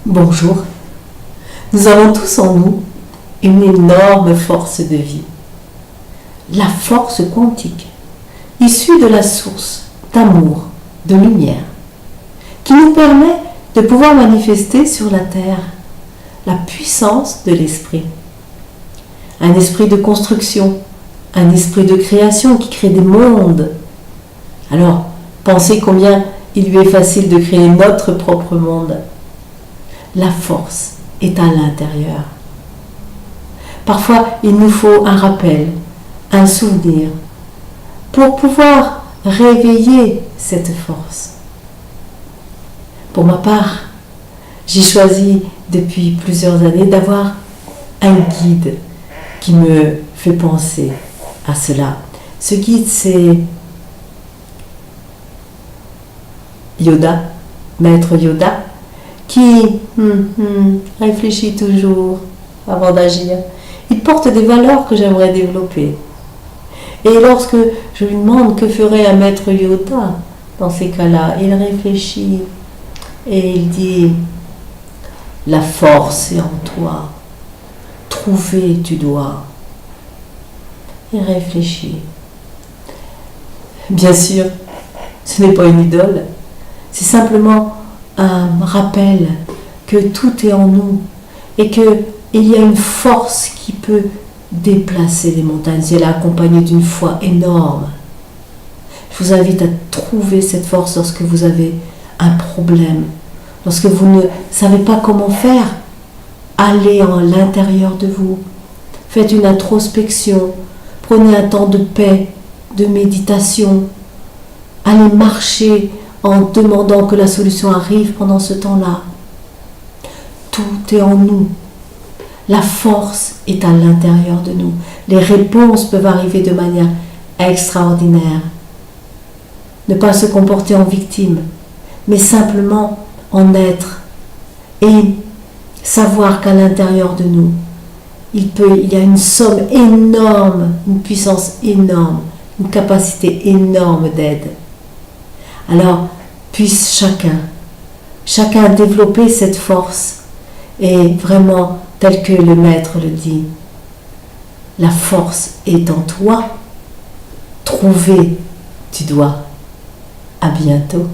Bonjour. Nous avons tous en nous une énorme force de vie. La force quantique, issue de la source d'amour, de lumière, qui nous permet de pouvoir manifester sur la Terre la puissance de l'esprit. Un esprit de construction, un esprit de création qui crée des mondes. Alors, pensez combien il lui est facile de créer notre propre monde. La force est à l'intérieur. Parfois, il nous faut un rappel, un souvenir, pour pouvoir réveiller cette force. Pour ma part, j'ai choisi depuis plusieurs années d'avoir un guide qui me fait penser à cela. Ce guide, c'est Yoda, Maître Yoda, qui réfléchit toujours avant d'agir. Il porte des valeurs que j'aimerais développer. Et lorsque je lui demande que ferait un Maître Yoda dans ces cas-là, il réfléchit et il dit: la force est en toi, trouver tu dois. Il réfléchit. Bien sûr, ce n'est pas une idole, c'est simplement un rappel que tout est en nous et qu'il y a une force qui peut déplacer les montagnes. Elle est accompagnée d'une foi énorme. Je vous invite à trouver cette force lorsque vous avez un problème, lorsque vous ne savez pas comment faire. Allez à l'intérieur de vous, faites une introspection, prenez un temps de paix, de méditation, allez marcher en demandant que la solution arrive pendant ce temps-là. Tout est en nous. La force est à l'intérieur de nous. Les réponses peuvent arriver de manière extraordinaire. Ne pas se comporter en victime, mais simplement en être. Et savoir qu'à l'intérieur de nous, il y a une somme énorme, une puissance énorme, une capacité énorme d'aide. Alors, puisse chacun développer cette force et vraiment, tel que le Maître le dit, la force est en toi, trouver tu dois. À bientôt.